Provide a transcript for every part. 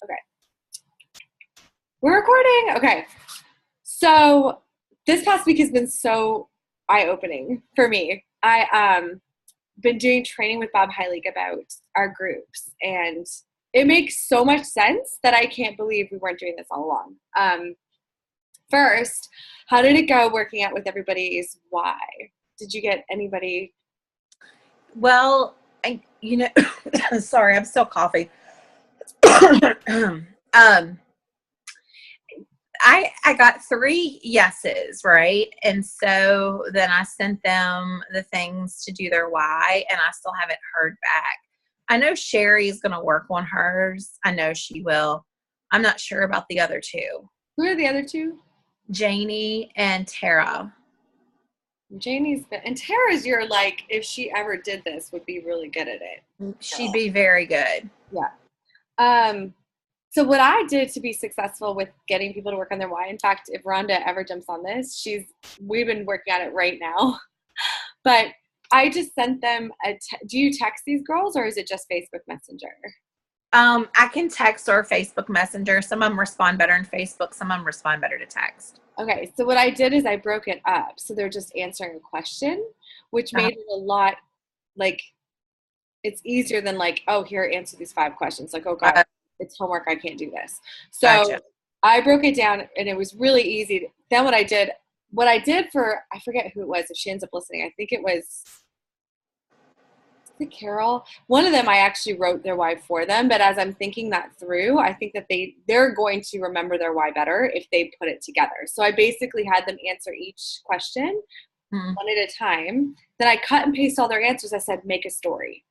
Okay. We're recording. Okay. So this past week has been so eye-opening for me. I been doing training with Bob Heilig about our groups, and it makes so much sense that I can't believe we weren't doing this all along. First, how did it go working out with everybody's why? Did you get anybody? Well, sorry, I'm still coughing. I got 3 yeses, right? And so then I sent them the things to do their why, and I still haven't heard back. I know Sherry's going to work on hers. I know she will. I'm not sure about the other 2. Who are the other 2? Janie and Tara. Janie's good. And Tara's your, like, if she ever did this, would be really good at it. She'd be very good. Yeah. So what I did to be successful with getting people to work on their why, in fact, if Rhonda ever jumps on this, we've been working on it right now. But I just sent them do you text these girls, or is it just Facebook Messenger? I can text or Facebook Messenger. Some of them respond better in Facebook. Some of them respond better to text. Okay, so what I did is I broke it up. So they're just answering a question, which made it a lot, like, it's easier than like, oh, here, answer these 5 questions. Like, oh, God, it's homework. I can't do this. So Gotcha. I broke it down, and it was really easy. Then what I did for, I forget who it was, if she ends up listening, I think it was Carol. One of them, I actually wrote their why for them, but as I'm thinking that through, I think that they're going to remember their why better if they put it together. So I basically had them answer each question one at a time. Then I cut and paste all their answers. I said, make a story.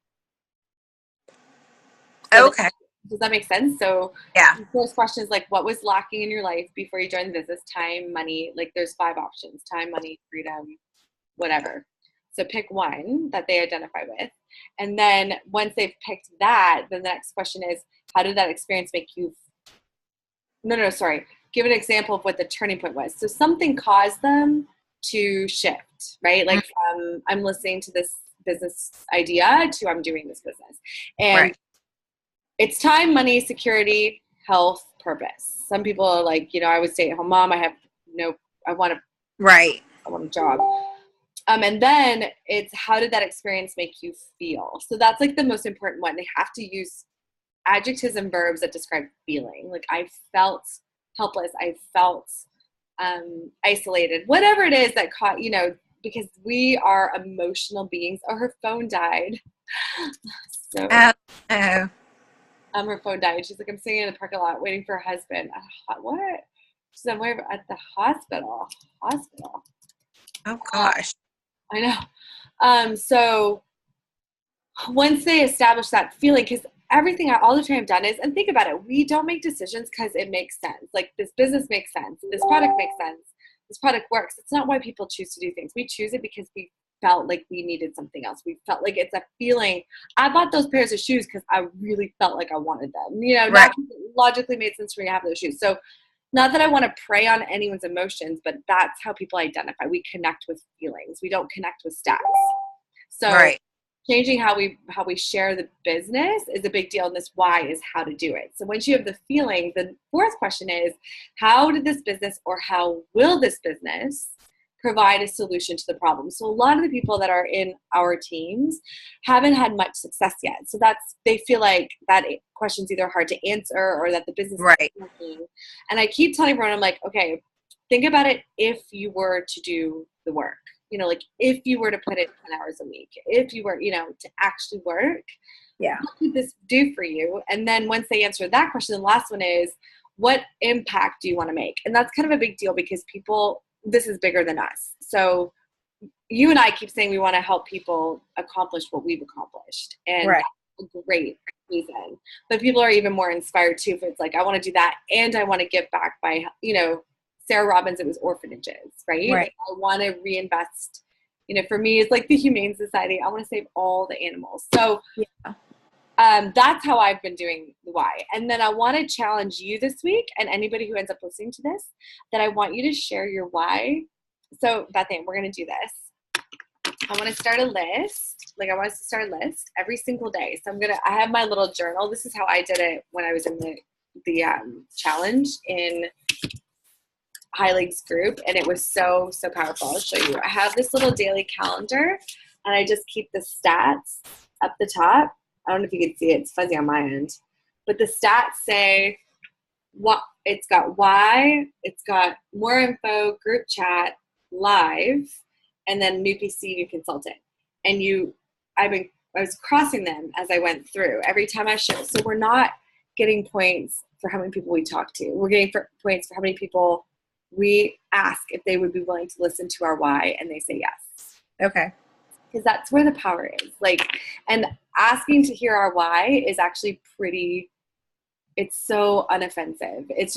So okay. Does that make sense? So yeah. The first question is like, what was lacking in your life before you joined the business? Time, money, like there's 5 options: time, money, freedom, whatever. So pick one that they identify with. And then once they've picked that, then the next question is, how did that experience make you? Give an example of what the turning point was. So something caused them to shift, right? Like from I'm listening to this business idea to I'm doing this business. And it's time, money, security, health, purpose. Some people are like, I was stay-at-home mom. I want a job. And then it's, how did that experience make you feel? So that's like the most important one. They have to use adjectives and verbs that describe feeling. Like, I felt helpless. I felt isolated. Whatever it is that caught, because we are emotional beings. Oh, her phone died. So her phone died. She's like, I'm sitting in the parking lot waiting for her husband. What? She said, I'm at the hospital. Oh, gosh. I know. So once they establish that feeling, because all the time I've done is, and think about it, we don't make decisions because it makes sense. Like, this business makes sense. This product makes sense. This product works. It's not why people choose to do things. We choose it because we felt like we needed something else. We felt like it's a feeling. I bought those pairs of shoes because I really felt like I wanted them. Not logically made sense for me to have those shoes. So not that I want to prey on anyone's emotions, but that's how people identify. We connect with feelings. We don't connect with stats. So changing how we share the business is a big deal. And this why is how to do it. So once you have the feeling, the 4th question is, how did this business, or how will this business provide a solution to the problem? So a lot of the people that are in our teams haven't had much success yet. So they feel like that question's either hard to answer, or that the business is working. And I keep telling everyone, I'm like, okay, think about it if you were to do the work. Like, if you were to put in 10 hours a week, if you were, to actually work, what could this do for you? And then once they answer that question, the last one is, what impact do you want to make? And that's kind of a big deal, because this is bigger than us. So you and I keep saying we want to help people accomplish what we've accomplished. And that's a great reason. But people are even more inspired too, if it's like, I want to do that, and I want to give back by, Sarah Robbins, it was orphanages, right? Like, I want to reinvest, for me, it's like the Humane Society. I want to save all the animals. So that's how I've been doing the why. And then I want to challenge you this week, and anybody who ends up listening to this, that I want you to share your why. So Bethany, we're going to do this. I want to start a list. I want us to start a list every single day. So I have my little journal. This is how I did it when I was in the challenge in Heilig's group, and it was so powerful. I'll show you. I have this little daily calendar, and I just keep the stats up the top. I don't know if you can see it. It's fuzzy on my end, but the stats say what it's got. Why it's got more info, group chat, live, and then new PC, new consultant. And I was crossing them as I went through every time I show. So we're not getting points for how many people we talk to. We're getting points for how many people we ask if they would be willing to listen to our why, and they say yes. Okay. Because that's where the power is. And asking to hear our why is actually it's so unoffensive. It's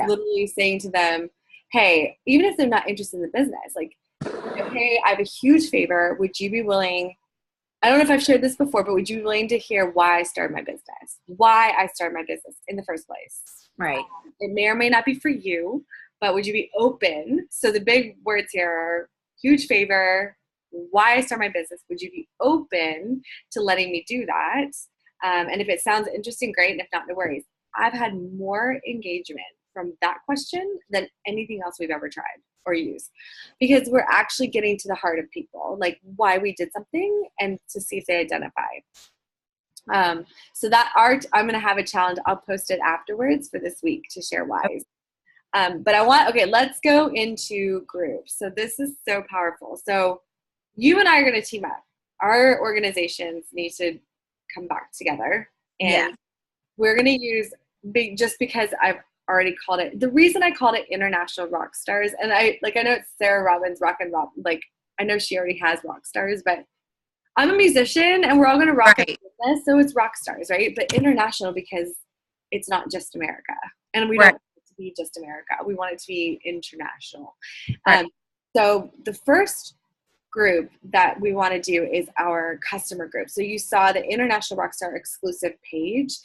literally saying to them, hey, even if they're not interested in the business, hey, I have a huge favor. Would you be willing, I don't know if I've shared this before, but would you be willing to hear why I started my business? Why I started my business in the first place? Right. It may or may not be for you, but would you be open? So the big words here are huge favor, why I started my business. Would you be open to letting me do that? And if it sounds interesting, great. And if not, no worries. I've had more engagement from that question than anything else we've ever tried or used, because we're actually getting to the heart of people, like why we did something and to see if they identify. So that art, I'm going to have a challenge. I'll post it afterwards for this week to share whys. But let's go into groups. So this is so powerful. So you and I are going to team up. Our organizations need to come back together, and we're going to use just because I've already called it. The reason I called it International Rock Stars, and I know it's Sarah Robbins Rock and Rob. I know she already has Rock Stars, but I'm a musician, and we're all going to rock it with this, so it's Rock Stars, right? But international because it's not just America, and we don't want it to be just America. We want it to be international. Right. So the first group that we want to do is our customer group. So you saw the International Rockstar exclusive page.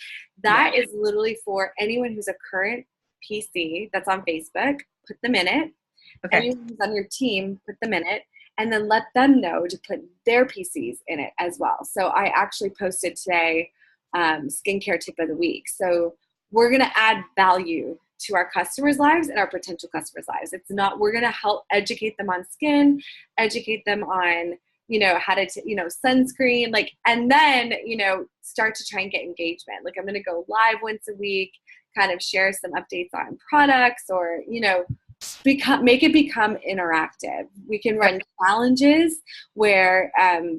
That is literally for anyone who's a current PC that's on Facebook, put them in it. Okay. Anyone who's on your team, put them in it. And then let them know to put their PCs in it as well. So I actually posted today skincare tip of the week. So we're going to add value to our customers' lives and our potential customers' lives. It's not, we're going to help educate them on skin, educate them on, how to, sunscreen, and then, start to try and get engagement. I'm going to go live once a week, kind of share some updates on products or, make it become interactive. We can run challenges where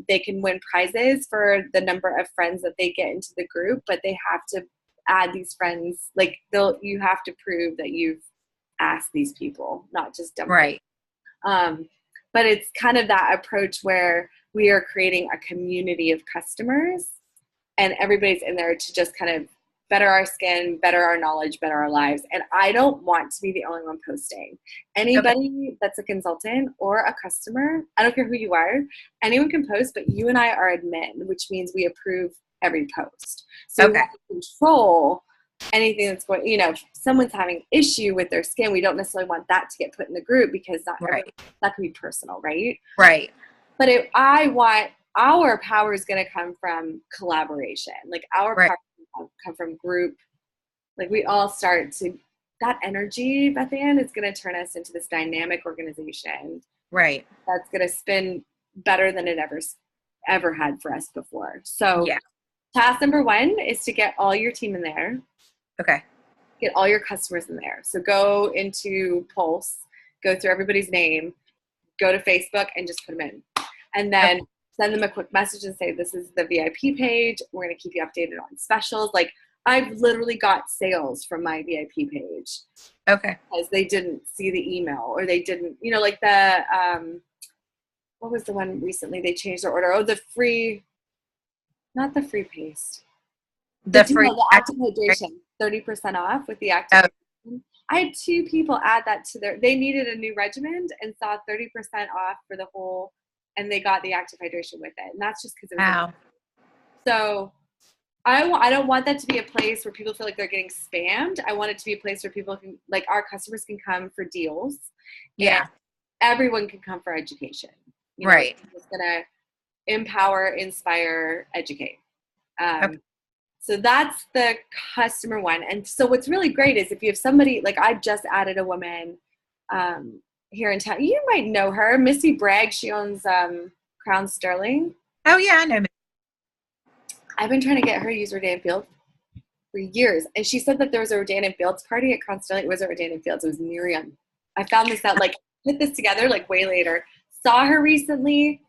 they can win prizes for the number of friends that they get into the group, but they have to add these friends. You have to prove that you've asked these people, not just dump them. But it's kind of that approach where we are creating a community of customers, and everybody's in there to just kind of better our skin, better our knowledge, better our lives. And I don't want to be the only one posting. Anybody that's a consultant or a customer, I don't care who you are, anyone can post, but you and I are admin, which means we approve every post. So we have to control anything that's going, if someone's having issue with their skin, we don't necessarily want that to get put in the group because that can be personal, right? Right. But I want our power is going to come from collaboration. Our power come from group. We all start to, that energy, Beth Ann, is going to turn us into this dynamic organization. Right. That's going to spin better than it ever had for us before. So task number 1 is to get all your team in there. Okay. Get all your customers in there. So go into Pulse, go through everybody's name, go to Facebook and just put them in. And then send them a quick message and say, this is the VIP page. We're going to keep you updated on specials. I've literally got sales from my VIP page. Okay. Because they didn't see the email or they didn't, what was the one recently? They changed their order. Oh, not the free paste. The active hydration, 30% off with the active. I had 2 people add that to they needed a new regimen and saw 30% off for the whole, and they got the active hydration with it. And that's just because it was. So I don't want that to be a place where people feel like they're getting spammed. I want it to be a place where people can, our customers can come for deals. Yeah. Everyone can come for education. It's going to empower, inspire, educate. So that's the customer one. And so what's really great is if you have somebody, like I just added a woman here in town. You might know her, Missy Bragg. She owns Crown Sterling. Oh yeah, I know. I've been trying to get her to use Rodan Fields for years. And she said that there was a Rodan and Fields party at Crown Sterling. It wasn't Rodan and Fields, it was Miriam. I found this out, like, put this together, like, way later. Saw her recently.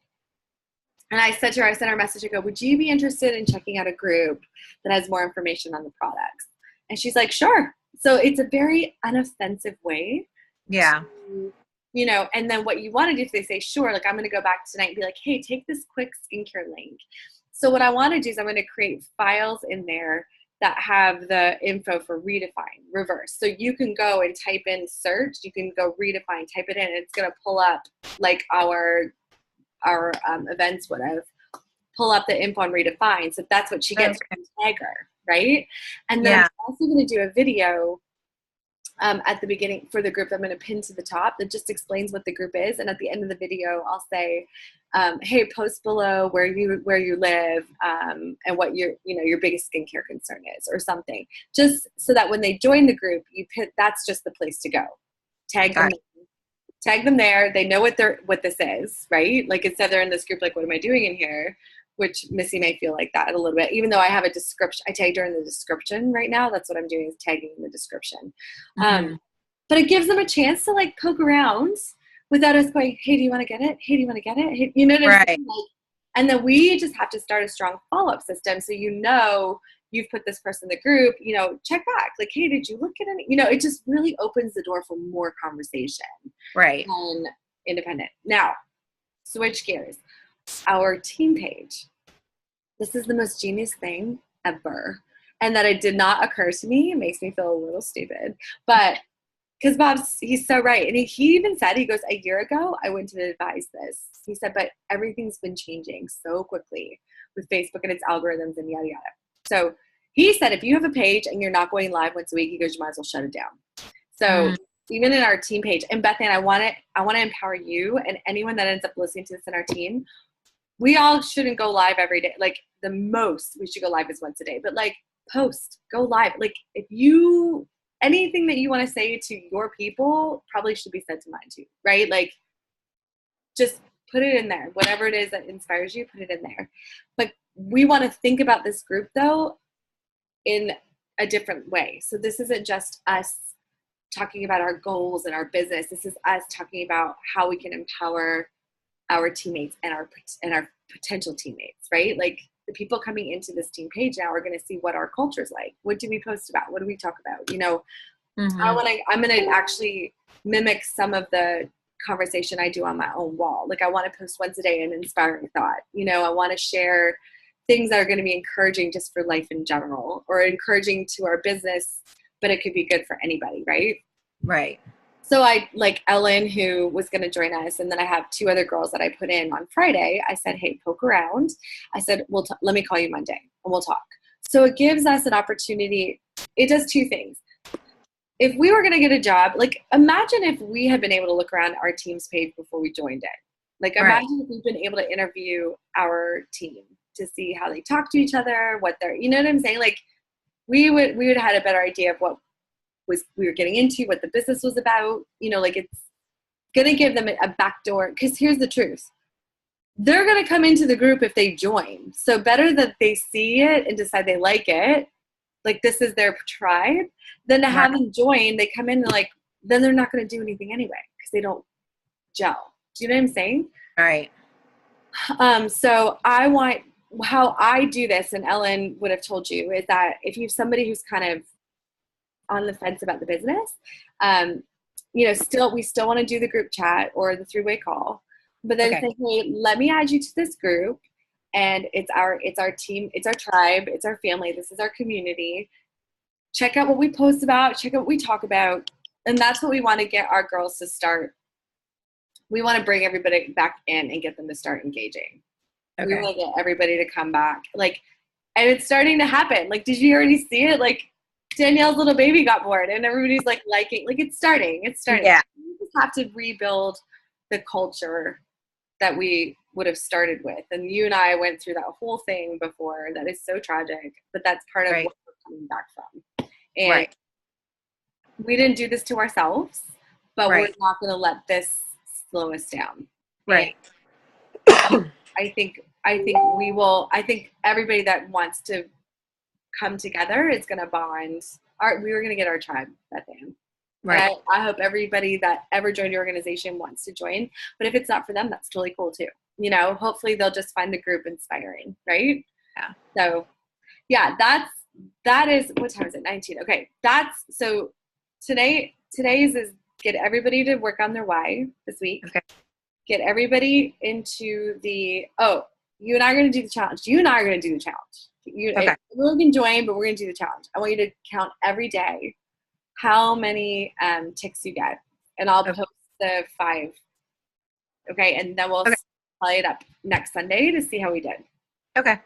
And I said to her, I sent her a message, I go, would you be interested in checking out a group that has more information on the products? And she's like, sure. So it's a very unoffensive way. Yeah. You know, and then what you want to do if they say, sure, like I'm going to go back tonight and be like, hey, take this quick skincare link. So what I want to do is I'm going to create files in there that have the info for Redefine reverse. So you can go and type in search, you can go Redefine, type it in, and it's going to pull up like our events would have, pull up the info on Redefine. So that's what she gets from Tagger, right? And then I'm also going to do a video at the beginning for the group. I'm going to pin to the top that just explains what the group is. And at the end of the video, I'll say, hey, post below where you live and what your biggest skincare concern is or something, just so that when they join the group, that's just the place to go. Tag them there. They know what this is, right? Like instead they're in this group, like, what am I doing in here? Which Missy may feel like that a little bit, even though I have a description. I tagged her in the description right now. That's what I'm doing, is tagging in the description. But it gives them a chance to like poke around without us going, hey, do you want to get it? Hey, do you want to get it? Hey, you know what I'm saying? Like, and then we just have to start a strong follow-up system. So, you've put this person in the group, check back. Like, hey, did you look at any? It just really opens the door for more conversation. Right. On independent. Now, switch gears. Our team page. This is the most genius thing ever. And that it did not occur to me. It makes me feel a little stupid. But because he's so right. And he even said, he goes, a year ago, I wouldn't have advised this. He said, but everything's been changing so quickly with Facebook and its algorithms and yada, yada. So he said, if you have a page and you're not going live once a week, he goes, you might as well shut it down. So even in our team page, and Beth Ann, I want to empower you and anyone that ends up listening to this in our team. We all shouldn't go live every day. Like the most we should go live is once a day, but like post, go live. Like anything that you want to say to your people probably should be said to mine too, right? Like just put it in there. Whatever it is that inspires you, put it in there. But we want to think about this group though in a different way. So this isn't just us talking about our goals and our business. This is us talking about how we can empower our teammates and our potential teammates, right? Like the people coming into this team page now are going to see what our culture is like. What do we post about? What do we talk about? I'm going to actually mimic some of the conversation I do on my own wall. Like I want to post once a day an inspiring thought. I want to share things that are going to be encouraging just for life in general or encouraging to our business, but it could be good for anybody, right? Right. So I, like Ellen, who was going to join us, and then I have two other girls that I put in on Friday. I said, hey, poke around. I said, let me call you Monday and we'll talk. So it gives us an opportunity. It does two things. If we were going to get a job, like imagine if we had been able to look around our team's page before we joined it. Like imagine if we've been able to interview our team to see how they talk to each other, what they're, you know what I'm saying? Like we would have had a better idea of what we were getting into, what the business was about, like it's going to give them a backdoor. Because here's the truth. They're going to come into the group if they join. So better that they see it and decide they like it, like this is their tribe, than to have them join. They come in and like, then they're not going to do anything anyway because they don't gel. Do you know what I'm saying? Right. So how I do this, and Ellen would have told you, is that if you have somebody who's kind of on the fence about the business, we still want to do the group chat or the 3-way call, but then say, hey, let me add you to this group, and it's our team, it's our tribe, it's our family, this is our community. Check out what we post about, check out what we talk about, and that's what we want to get our girls to start. We want to bring everybody back in and get them to start engaging. We want to get everybody to come back, like, and it's starting to happen. Like, did you already see it? Like, Danielle's little baby got born and everybody's like liking, like it's starting. Yeah. We just have to rebuild the culture that we would have started with. And you and I went through that whole thing before. That is so tragic, but that's part of Right. what we're coming back from. And Right. we didn't do this to ourselves, but Right. we're not going to let this slow us down. Right. I think we will. I think everybody that wants to come together is going to bond. We were going to get our tribe, Beth Ann. Right. I hope everybody that ever joined your organization wants to join. But if it's not for them, that's totally cool too. You know, hopefully they'll just find the group inspiring, right? Yeah. So, yeah, that is, what time is it? 19. Okay, so today's is get everybody to work on their why this week. Okay. Get everybody into you and I are going to do the challenge. You and I are going to do the challenge. Okay. Everyone can join, but we're going to do the challenge. I want you to count every day how many ticks you get, and I'll post the 5. Okay, and then we'll play it up next Sunday to see how we did. Okay.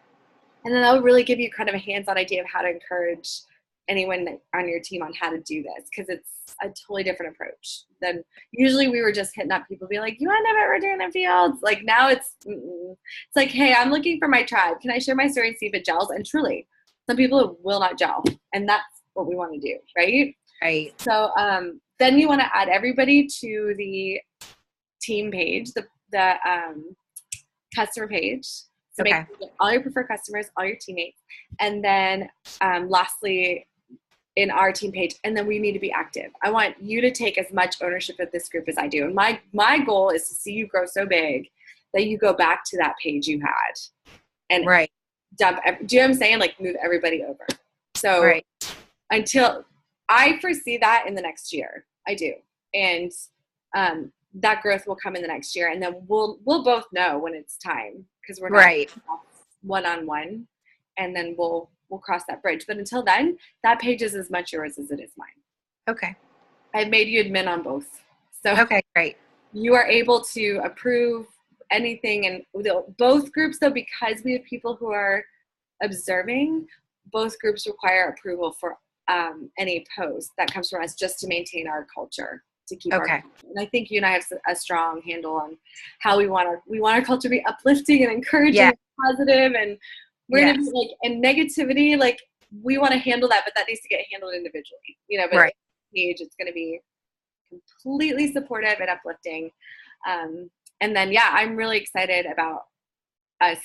And then that'll really give you kind of a hands-on idea of how to encourage anyone on your team on how to do this, because it's a totally different approach than usually we were just hitting up people, being like, you want to know what we're doing in the fields? Like now it's like, hey, I'm looking for my tribe. Can I share my story and see if it gels? And truly, some people will not gel, and that's what we want to do, right? Right. So then you want to add everybody to the team page, the customer page. So make all your preferred customers, all your teammates, and then lastly, in our team page, and then we need to be active. I want you to take as much ownership of this group as I do. And my goal is to see you grow so big that you go back to that page you had and dump. Do you know what I'm saying? Like move everybody over. So until I foresee that in the next year, I do. And that growth will come in the next year. And then we'll both know when it's time, because we're not one-on-one, and then we'll cross that bridge. But until then, that page is as much yours as it is mine. Okay. I've made you admin on both. So okay, great. You are able to approve anything, and both groups, though, because we have people who are observing, both groups require approval for any post that comes from us, just to maintain our culture, to keep our culture. And I think you and I have a strong handle on how we want our culture to be uplifting and encouraging and positive, and we're going to be like, and negativity, like we want to handle that, but that needs to get handled individually, you know, but page, it's going to be completely supportive and uplifting. And then, I'm really excited about us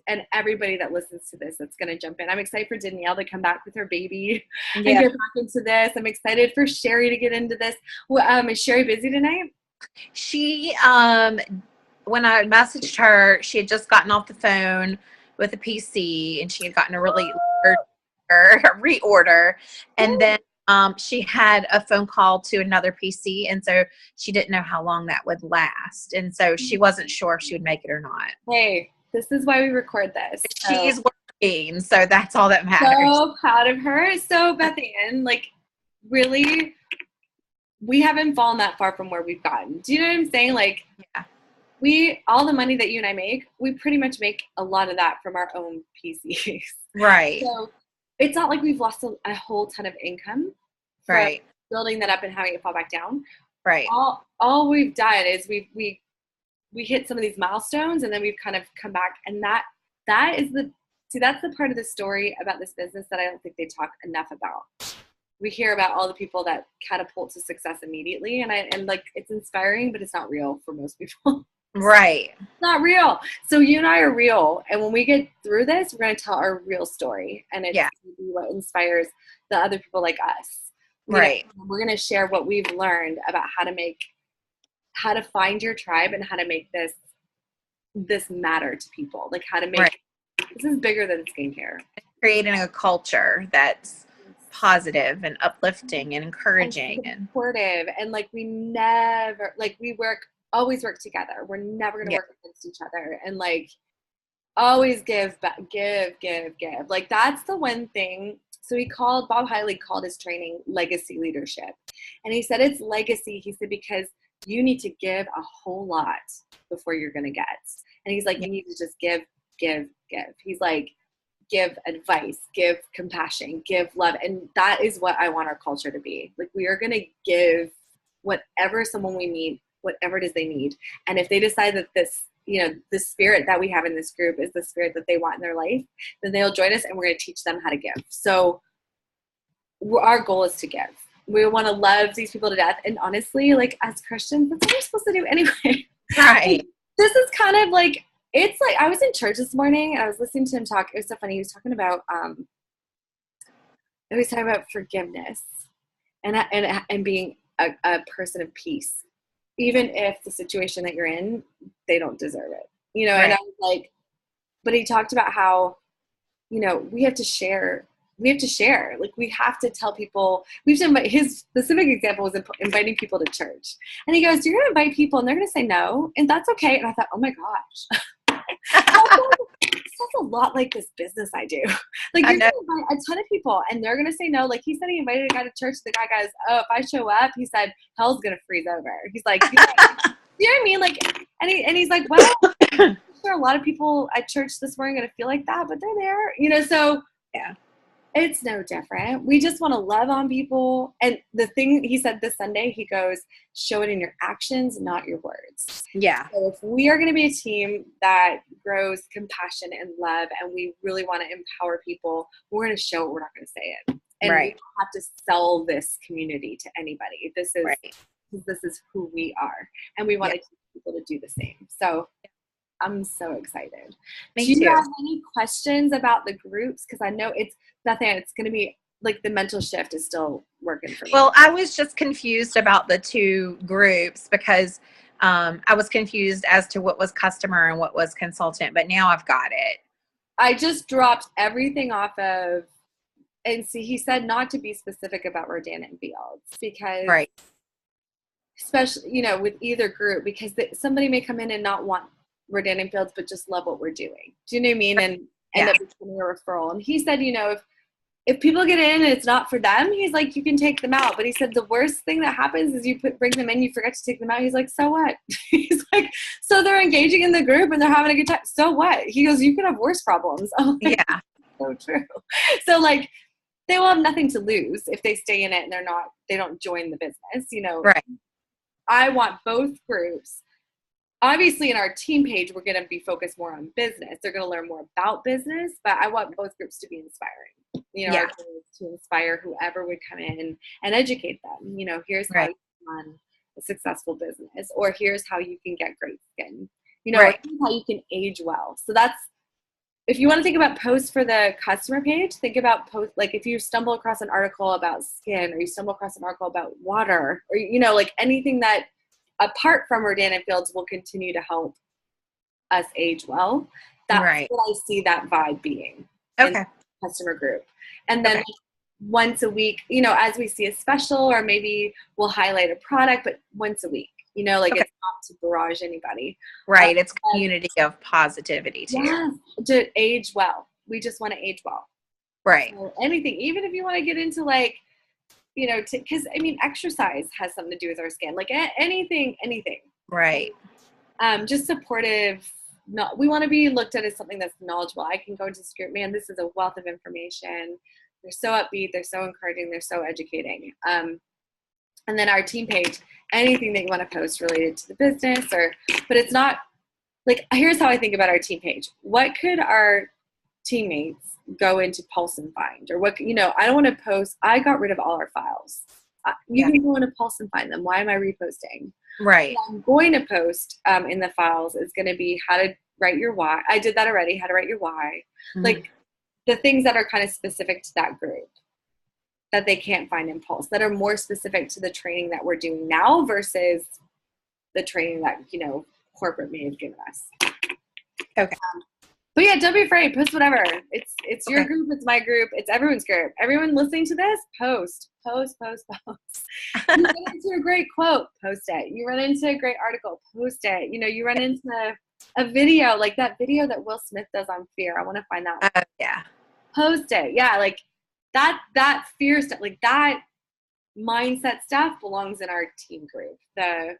and everybody that listens to this that's going to jump in. I'm excited for Danielle to come back with her baby and get back into this. I'm excited for Sherry to get into this. Is Sherry busy tonight? She, when I messaged her, she had just gotten off the phone with a PC, and she had gotten a really reorder. And then she had a phone call to another PC, and so she didn't know how long that would last. And so she wasn't sure if she would make it or not. Hey, this is why we record this. She's working, so that's all that matters. So proud of her. So Beth Ann, like really, we haven't fallen that far from where we've gotten. Do you know what I'm saying? Like, all the money that you and I make, we pretty much make a lot of that from our own PCs. Right. So it's not like we've lost a whole ton of income. Right. Building that up and having it fall back down. Right. All we've done is we hit some of these milestones, and then we've kind of come back, and that's the part of the story about this business that I don't think they talk enough about. We hear about all the people that catapult to success immediately, and like it's inspiring, but it's not real for most people. Right. It's not real. So you and I are real, and when we get through this, we're going to tell our real story, and it's going to be what inspires the other people like us. Right. We're going to share what we've learned about how to find your tribe and how to make this matter to people. Like how to make this is bigger than skincare. Creating a culture that's positive and uplifting and encouraging and supportive, and like we always work together. We're never going to work against each other, and like always give. Like that's the one thing. So Bob Hiley called his training legacy leadership, and he said it's legacy. He said because you need to give a whole lot before you're going to get. And he's like, you need to just give. He's like, give advice, give compassion, give love. And that is what I want our culture to be. Like we are going to give whatever someone we need, whatever it is they need. And if they decide that this the spirit that we have in this group is the spirit that they want in their life, then they'll join us and we're going to teach them how to give. So our goal is to give. We want to love these people to death. And honestly, like as Christians, that's what we're supposed to do anyway. Right. This is kind of like, it's like, I was in church this morning and I was listening to him talk. It was so funny. He was talking about forgiveness and being a person of peace, even if the situation that you're in, they don't deserve it, right. And I was like, but he talked about how, we have to share. Like we have to tell people, we have to invite. His specific example was inviting people to church. And he goes, you're going to invite people and they're going to say no. And that's okay. And I thought, oh my gosh, that's a lot like this business I do. Like you're going to invite a ton of people and they're going to say no. Like he said, he invited a guy to church. The guy goes, oh, if I show up, he said, hell's going to freeze over. He's like, you know what I mean? Like, and he's like, well, I'm sure a lot of people at church this morning are going to feel like that, but they're there, so yeah. It's no different. We just want to love on people. And the thing he said this Sunday, he goes, show it in your actions, not your words. Yeah. So if we are going to be a team that grows compassion and love, and we really want to empower people, we're going to show it. We're not going to say it. And we don't have to sell this community to anybody. This is who we are. And we want to teach people to do the same. So I'm so excited. Do you have any questions about the groups? Because I know it's nothing. It's going to be like the mental shift is still working for me. Well, I was just confused about the two groups because I was confused as to what was customer and what was consultant, but now I've got it. I just dropped everything off of, and see, he said not to be specific about Rodan and Fields because, especially, with either group, because somebody may come in and not want Rodan and Fields, but just love what we're doing. Do you know what I mean? And end up becoming a referral. And he said, if people get in and it's not for them, he's like, you can take them out. But he said the worst thing that happens is you bring them in, you forget to take them out. He's like, so what? He's like, so they're engaging in the group and they're having a good time. So what? He goes, you could have worse problems. I'm like, yeah, so true. So like, they will have nothing to lose if they stay in it and they don't join the business. Right. I want both groups. Obviously, in our team page, we're going to be focused more on business. They're going to learn more about business, but I want both groups to be inspiring. Our goal is to inspire whoever would come in and educate them. Here's how you can run a successful business, or here's how you can get great skin. Here's how you can age well. So that's, if you want to think about posts for the customer page, think about posts like if you stumble across an article about skin, or you stumble across an article about water, or like anything that, apart from Rodan and Fields, will continue to help us age well. That's what I see that vibe being in the customer group. And then once a week, as we see a special, or maybe we'll highlight a product, but once a week, it's not to barrage anybody. Right. It's community of positivity too. Yeah, to age well. We just want to age well. Right. So anything, even if you want to get into like, because exercise has something to do with our skin, like anything. Right. Just supportive. We want to be looked at as something that's knowledgeable. I can go into this group, man, this is a wealth of information. They're so upbeat. They're so encouraging. They're so educating. And then our team page, anything that you want to post related to the business, but it's not like, here's how I think about our team page. What could our teammates go into Pulse and find, or what, I don't want to post. I got rid of all our files. You can go into Pulse and find them. Why am I reposting? Right. What I'm going to post in the files is going to be how to write your why. I did that already. How to write your why. Mm-hmm. Like the things that are kind of specific to that group that they can't find in Pulse, that are more specific to the training that we're doing now versus the training that, corporate may have given us. Okay. But yeah, don't be afraid. Post whatever. It's your group. It's my group. It's everyone's group. Everyone listening to this, post. You run into a great quote, post it. You run into a great article, post it. You run into a video, like that video that Will Smith does on fear. I want to find that one. Yeah. Post it. Yeah, like that fear stuff, like that mindset stuff belongs in our team group. The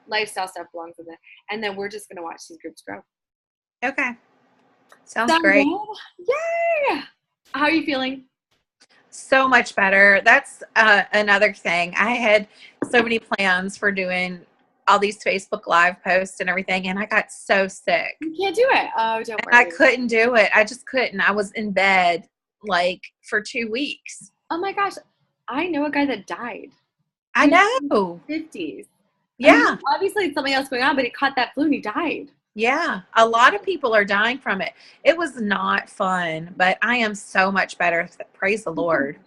lifestyle stuff belongs in there. And then we're just going to watch these groups grow. Okay. Sounds great. Yay! How are you feeling? So much better. That's another thing. I had so many plans for doing all these Facebook Live posts and everything, and I got so sick. You can't do it. Oh, don't And worry. I couldn't do it. I just couldn't. I was in bed like for 2 weeks. Oh my gosh. I know a guy that died. I know. 50s. Yeah. I mean, obviously, it's something else going on, but he caught that flu and he died. Yeah. A lot of people are dying from it. It was not fun, but I am so much better. Praise the Lord.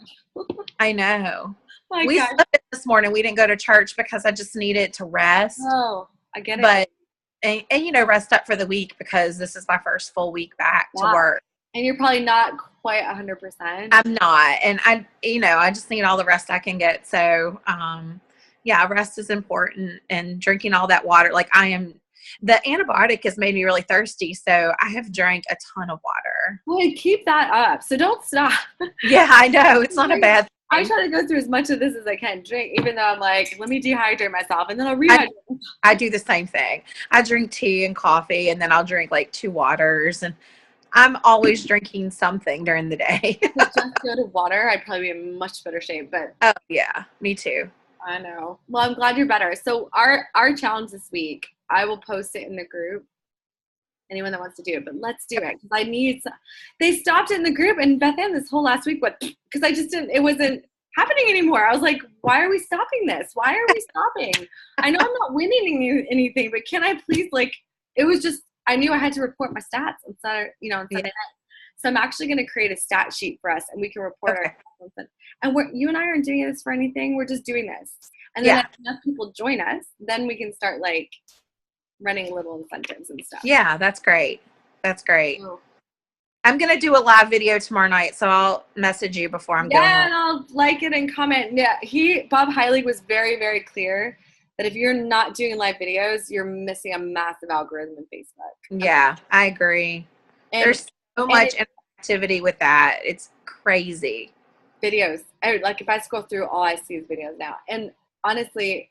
I know. My We gosh. slept in this morning. We didn't go to church because I just needed to rest. Oh, I get it. But and rest up for the week because this is my first full week back to work. And you're probably not quite 100%. I'm not. And I just need all the rest I can get. So, yeah, rest is important, and drinking all that water. Like the antibiotic has made me really thirsty. So I have drank a ton of water. Well, keep that up. So don't stop. Yeah, I know. It's not a bad thing. I try to go through as much of this as I can drink, even though I'm like, let me dehydrate myself and then I'll rehydrate. I do the same thing. I drink tea and coffee, and then I'll drink like 2 waters, and I'm always drinking something during the day. If I just go to water, I'd probably be in much better shape. But Oh yeah, me too. I know. Well, I'm glad you're better. So our challenge this week, I will post it in the group. Anyone that wants to do it, but let's do it because I need. They stopped it in the group, and Beth Ann this whole last week, because I just didn't. It wasn't happening anymore. I was like, why are we stopping this? Why are we stopping? I know I'm not winning anything, but can I please, like, it was just, I knew I had to report my stats on Saturday, on Sunday night. So I'm actually going to create a stat sheet for us, and we can report our stats. And you and I aren't doing this for anything. We're just doing this. And then if enough people join us, then we can start, like, running little incentives and stuff. Yeah, that's great. That's great. Oh. I'm going to do a live video tomorrow night, so I'll message you before I'm going. Yeah, and I'll like it and comment. Yeah, Bob Heilig was very, very clear that if you're not doing live videos, you're missing a massive algorithm in Facebook. Yeah, I agree. There's so much interactivity with that. It's crazy. Videos. Like, if I scroll through, all I see is videos now. And honestly,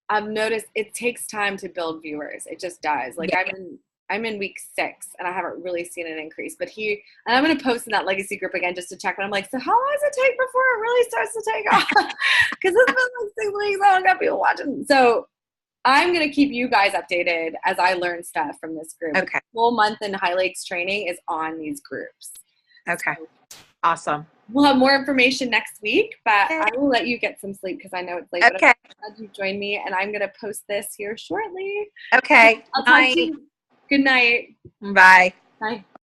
I've noticed it takes time to build viewers. It just does. Like, I'm in week 6 and I haven't really seen an increase. But and I'm going to post in that legacy group again just to check. But I'm like, so how long does it take before it really starts to take off? Because it's been like 6 weeks. I don't got people watching. So I'm going to keep you guys updated as I learn stuff from this group. Okay. The whole month in High Lakes training is on these groups. Okay. So awesome. we'll have more information next week, but I will let you get some sleep because I know it's late. Okay. But I'm glad you joined me, and I'm going to post this here shortly. Okay. I'll talk to you. Good night. Bye. Bye.